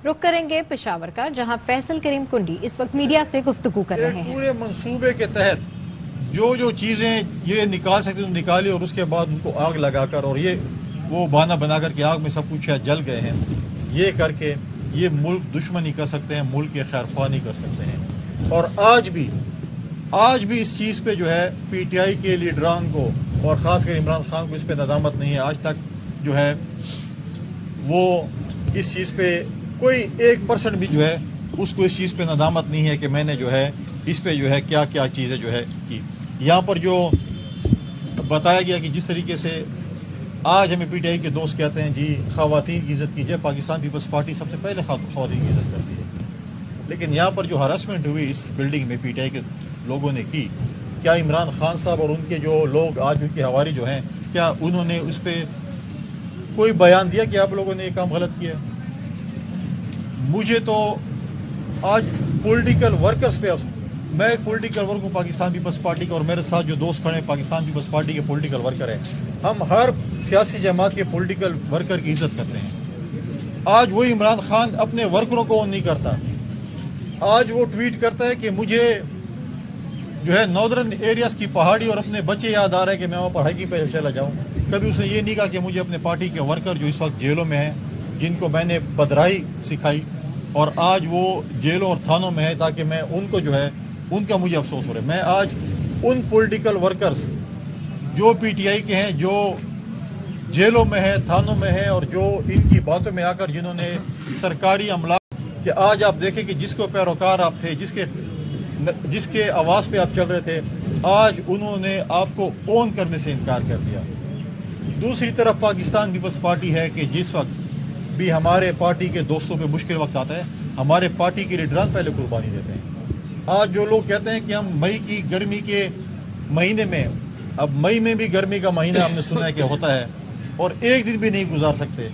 رخ کریں گے پشاور کا، جہاں فیصل کریم کنڈی اس وقت میڈیا سے گفتگو کر رہے ہیں۔ پورے منصوبے کے تحت جو چیزیں یہ نکال سکتے ہیں نکالی، اور اس کے بعد ان کو آگ لگا کر، اور یہ وہ بہانہ بنا کر کے آگ میں سب کچھ جل گئے ہیں، یہ کر کے یہ ملک دشمنی کر سکتے ہیں، ملک کے خیر خواہ نہیں کر سکتے ہیں۔ اور آج بھی اس چیز پہ جو ہے پی ٹی آئی کے لیڈران کو اور خاص کر عمران خان کو اس پہ ندامت نہیں ہے۔ آج تک جو ہے وہ اس چیز پہ کوئی 1% بھی جو ہے اس کو اس چیز پہ ندامت نہیں ہے کہ میں نے جو ہے اس پہ جو ہے کیا چیزیں جو ہے کی۔ یہاں پر جو بتایا گیا کہ جس طریقے سے آج ہمیں پی ٹی آئی کے دوست کہتے ہیں جی خواتین کی عزت کیجیے، پاکستان پیپلز پارٹی سب سے پہلے خواتین کی عزت کرتی ہے، لیکن یہاں پر جو ہراسمنٹ ہوئی اس بلڈنگ میں پی ٹی آئی کے لوگوں نے کی، کیا عمران خان صاحب اور ان کے جو لوگ آج ان کے حواری جو ہیں، کیا انہوں نے اس پہ کوئی بیان دیا کہ آپ لوگوں نے یہ کام غلط کیا؟ مجھے تو آج پولیٹیکل ورکرز پہ میں ایک پولیٹیکل ورکر ہوں پاکستان پیپلز پارٹی کا، اور میرے ساتھ جو دوست کھڑے ہیں پاکستان پیپلز پارٹی کے پولیٹیکل ورکر ہیں، ہم ہر سیاسی جماعت کے پولیٹیکل ورکر کی عزت کرتے ہیں۔ آج وہی عمران خان اپنے ورکروں کو نہیں کرتا، آج وہ ٹویٹ کرتا ہے کہ مجھے جو ہے ناردرن ایریاز کی پہاڑی اور اپنے بچے یاد آ رہے ہیں کہ میں وہاں پر ہائیکنگ پہ چلا جاؤں۔ کبھی اس نے یہ نہیں کہا کہ مجھے اپنے پارٹی کے ورکر جو اس وقت جیلوں میں ہیں، جن کو میں نے بدرائی سکھائی اور آج وہ جیلوں اور تھانوں میں ہے، تاکہ میں ان کو جو ہے ان کا مجھے افسوس ہو رہا ہے۔ میں آج ان پولیٹیکل ورکرز جو پی ٹی آئی کے ہیں، جو جیلوں میں ہیں، تھانوں میں ہیں، اور جو ان کی باتوں میں آ کر جنہوں نے سرکاری عملہ کہ آج آپ دیکھیں کہ جس کو پیروکار آپ تھے، جس کے آواز پہ آپ چل رہے تھے، آج انہوں نے آپ کو اون کرنے سے انکار کر دیا۔ دوسری طرف پاکستان پیپلز پارٹی ہے کہ جس وقت بھی ہمارے پارٹی کے دوستوں پہ مشکل وقت آتا ہے، ہمارے پارٹی کے لیڈران پہلے قربانی دیتے ہیں۔ آج جو لوگ کہتے ہیں کہ ہم مئی کی گرمی کے مہینے میں، اب مئی میں بھی گرمی کا مہینہ ہم نے سنا ہے کہ ہوتا ہے، اور ایک دن بھی نہیں گزار سکتے۔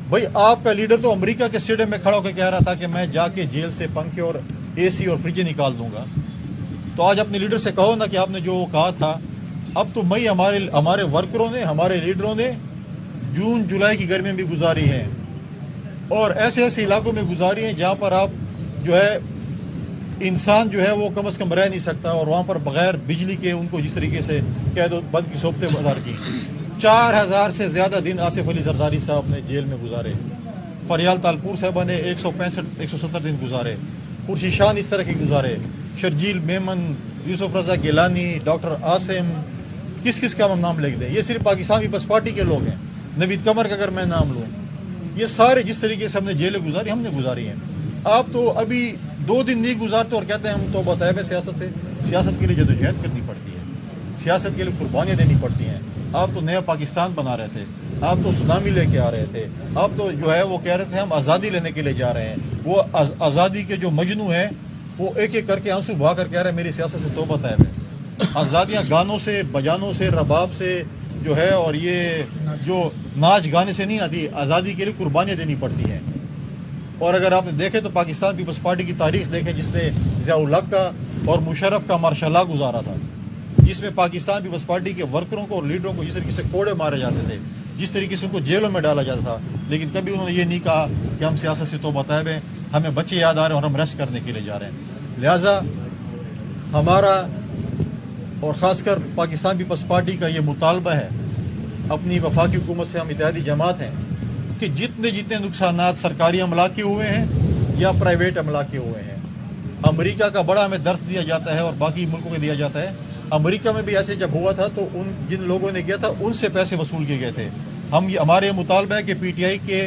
بھائی آپ کا لیڈر تو امریکہ کے اسٹیڈیم میں کھڑا ہو کے کہہ رہا تھا کہ میں جا کے جیل سے پنکھے اور اے سی اور فریجیں نکال دوں گا، تو آج اپنے لیڈر سے کہو نا کہ آپ نے جو کہا تھا۔ اب تو مئی ہمارے ورکروں نے، ہمارے لیڈروں نے جون جولائی کی گرمی بھی گزاری ہے، اور ایسے علاقوں میں گزاری ہیں جہاں پر آپ جو ہے انسان جو ہے وہ کم از کم رہ نہیں سکتا، اور وہاں پر بغیر بجلی کے ان کو جس طریقے سے قید و بند کی صحبتیں گزار کی۔ 4000 سے زیادہ دن آصف علی زرداری صاحب نے جیل میں گزارے، فریال تالپور صاحبہ نے 165-170 دن گزارے، خورشید شاہ اس طرح کے گزارے، شرجیل میمن، یوسف رضا گیلانی، ڈاکٹر عاصم، کس کا ہم نام لکھ دیں؟ یہ صرف پاکستان پیپلز پارٹی کے لوگ ہیں۔ نوید قمر کا اگر میں نام لوں، یہ سارے جس طریقے سے ہم نے جیلیں گزاری، ہم نے گزاری ہیں۔ آپ تو ابھی 2 دن نہیں گزارتے اور کہتے ہیں ہم توبہ طیب ہے سیاست سے۔ سیاست کے لیے جدوجہد کرنی پڑتی ہے، سیاست کے لیے قربانیاں دینی پڑتی ہیں۔ آپ تو نیا پاکستان بنا رہے تھے، آپ تو سونامی لے کے آ رہے تھے، آپ تو جو ہے وہ کہہ رہے تھے ہم آزادی لینے کے لیے جا رہے ہیں۔ وہ آزادی کے جو مجنو ہیں وہ ایک ایک کر کے آنسو بہا کر کہہ رہے ہیں میری سیاست سے توبہ طیب ہے۔ آزادیاں گانوں سے، بجانوں سے، رباب سے جو ہے، اور یہ جو ناچ گانے سے نہیں آتی، آزادی کے لیے قربانیاں دینی پڑتی ہیں۔ اور اگر آپ نے دیکھے تو پاکستان پیپلز پارٹی کی تاریخ دیکھیں، جس نے ضیاء الحق کا اور مشرف کا مارشل لا گزارا تھا، جس میں پاکستان پیپلز پارٹی کے ورکروں کو اور لیڈروں کو جس طریقے سے کوڑے مارے جاتے تھے، جس طریقے سے ان کو جیلوں میں ڈالا جاتا تھا، لیکن کبھی انہوں نے یہ نہیں کہا کہ ہم سیاست سے توبہ طیب ہیں، ہمیں بچے یاد آ رہے ہیں اور ہم ریسٹ کرنے کے لیے جا رہے ہیں۔ لہٰذا ہمارا اور خاص کر پاکستان پیپلز پارٹی کا یہ مطالبہ ہے اپنی وفاقی حکومت سے، ہم اتحادی جماعت ہیں، کہ جتنے نقصانات سرکاری عملہ کے ہوئے ہیں یا پرائیویٹ عملہ کے ہوئے ہیں، امریکہ کا بڑا ہمیں درس دیا جاتا ہے اور باقی ملکوں کو دیا جاتا ہے۔ امریکہ میں بھی ایسے جب ہوا تھا تو جن لوگوں نے کیا تھا ان سے پیسے وصول کیے گئے تھے۔ ہمارے یہ مطالبہ ہے کہ پی ٹی آئی کے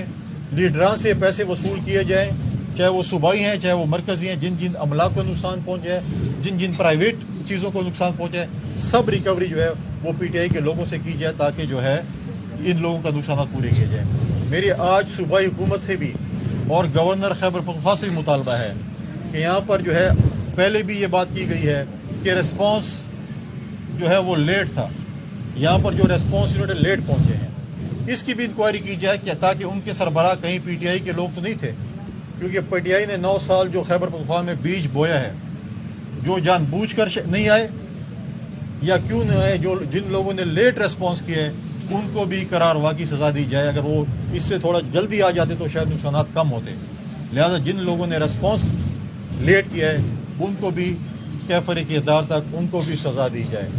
لیڈران سے پیسے وصول کیے جائیں، چاہے وہ صوبائی ہیں چاہے وہ مرکزی ہیں، جن عملہ کو نقصان پہنچے، جن پرائیویٹ چیزوں کو نقصان پہنچے، سب ریکوری جو ہے وہ پی ٹی آئی کے لوگوں سے کی جائے، تاکہ جو ہے ان لوگوں کا نقصانات پورے کیے جائیں۔ میری آج صوبائی حکومت سے بھی اور گورنر خیبر پختونخوا سے بھی مطالبہ ہے کہ یہاں پر جو ہے پہلے بھی یہ بات کی گئی ہے کہ ریسپانس جو ہے وہ لیٹ تھا، یہاں پر جو ریسپانس انہوں نے لیٹ پہنچے ہیں، اس کی بھی انکوائری کی جائے کہ تاکہ ان کے سربراہ کہیں پی ٹی آئی کے لوگ تو نہیں تھے، کیونکہ پی ٹی آئی نے 9 سال جو خیبر پختونخوا میں بیج بویا ہے، جو جان بوجھ کر نہیں آئے یا کیوں نہیں آئے، جن لوگوں نے لیٹ ریسپانس کیا ہے، ان کو بھی قراروا کی سزا دی جائے. اگر وہ اس سے تھوڑا جلدی آ جاتے تو شاید نقصانات کم ہوتے. لہذا جن لوگوں نے ریسپانس لیٹ کیا ہے ان کو بھی کیفرے کی ادار تک ان کو بھی سزا دی جائے.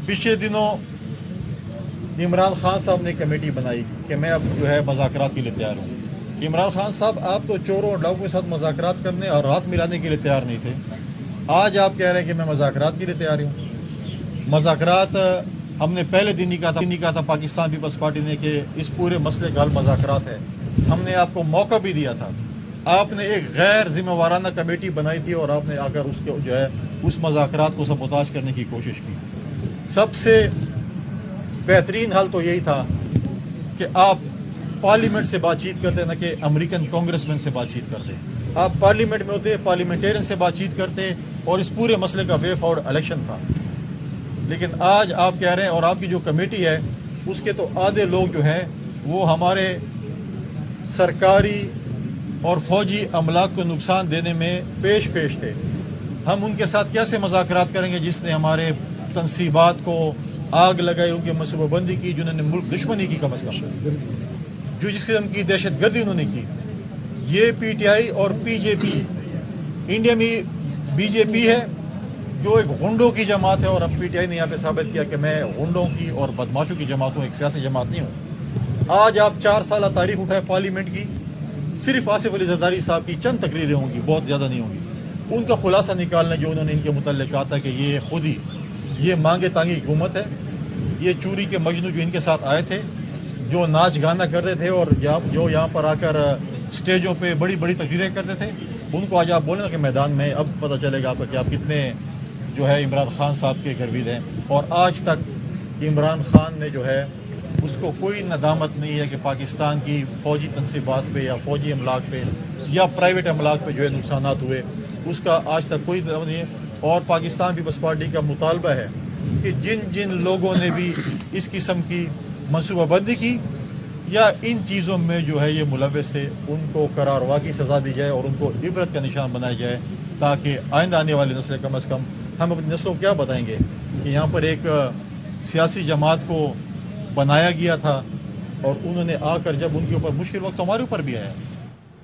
پچھلے دنوں عمران خان صاحب نے کمیٹی بنائی کہ میں اب جو ہے مذاکرات کے لیے تیار ہوں. عمران خان صاحب آپ تو چوروں اور ڈاکوؤں کے ساتھ مذاکرات کرنے اور ہاتھ ملانے کے لیے تیار نہیں تھے. آج آپ کہہ رہے ہیں کہ میں مذاکرات کے لیے تیار ہوں. مذاکرات ہم نے پہلے دن ہی کہا تھا پاکستان پیپلز پارٹی نے کہ اس پورے مسئلے کا حل مذاکرات ہے. ہم نے آپ کو موقع بھی دیا تھا. آپ نے ایک غیر ذمہ وارانہ کمیٹی بنائی تھی اور آپ نے آ کر اس کے جو ہے اس مذاکرات کو سبوتاژ کرنے کی کوشش کی. سب سے بہترین حل تو یہی تھا کہ آپ پارلیمنٹ سے بات چیت کرتے نہ کہ امریکن کانگریس مین سے بات چیت کرتے. آپ پارلیمنٹ میں ہوتے, پارلیمنٹیرین سے بات چیت کرتے اور اس پورے مسئلے کا وے فارورڈ الیکشن تھا. لیکن آج آپ کہہ رہے ہیں اور آپ کی جو کمیٹی ہے اس کے تو آدھے لوگ جو ہیں وہ ہمارے سرکاری اور فوجی املاک کو نقصان دینے میں پیش تھے. ہم ان کے ساتھ کیسے مذاکرات کریں گے جس نے ہمارے تنصیبات کو آگ لگائی, ان کی منصوبہ بندی کی, جنہوں نے ملک دشمنی کی کم از کم, جو جس قسم کی دہشت گردی انہوں نے کی. یہ پی ٹی آئی اور پی جے پی انڈیا میں بی جے پی ہے جو ایک غنڈوں کی جماعت ہے, اور اب پی ٹی آئی نے یہاں پہ ثابت کیا کہ میں غنڈوں کی اور بدماشوں کی جماعت ہوں, ایک سیاسی جماعت نہیں ہوں. آج آپ 4 سالہ تاریخ اٹھائے پارلیمنٹ کی, صرف آصف علی زرداری صاحب کی چند تقریریں ہوں گی, بہت زیادہ نہیں ہوں گی. ان کا خلاصہ نکالنا جو انہوں نے ان کے متعلق کہا تھا کہ یہ خود ہی یہ مانگے تانگی حکومت ہے, یہ چوری کے مجنو جو ان کے ساتھ آئے تھے, جو ناچ گانا کرتے تھے اور جو یہاں پر آ کر اسٹیجوں پہ بڑی بڑی تقریریں کرتے تھے, ان کو آج آپ بولیں نا کہ میدان میں اب پتہ چلے گا آپ کو کہ آپ کتنے جو ہے عمران خان صاحب کے گروید ہیں. اور آج تک عمران خان نے جو ہے اس کو کوئی ندامت نہیں ہے کہ پاکستان کی فوجی تنصیبات پہ یا فوجی املاک پہ یا پرائیویٹ املاک پہ جو ہے نقصانات ہوئے, اس کا آج تک کوئی ندامت نہیں ہے. اور پاکستان پیپلز پارٹی کا مطالبہ ہے کہ جن لوگوں نے بھی اس قسم کی منصوبہ بندی کی یا ان چیزوں میں جو ہے یہ ملوث تھے, ان کو قراروا کی سزا دی جائے اور ان کو عبرت کا نشان بنایا جائے, تاکہ آئندہ آنے والی نسلیں کم از کم ہم اپنی نسلوں کو کیا بتائیں گے کہ یہاں پر ایک سیاسی جماعت کو بنایا گیا تھا اور انہوں نے آ کر جب ان کے اوپر مشکل وقت ہمارے اوپر بھی آیا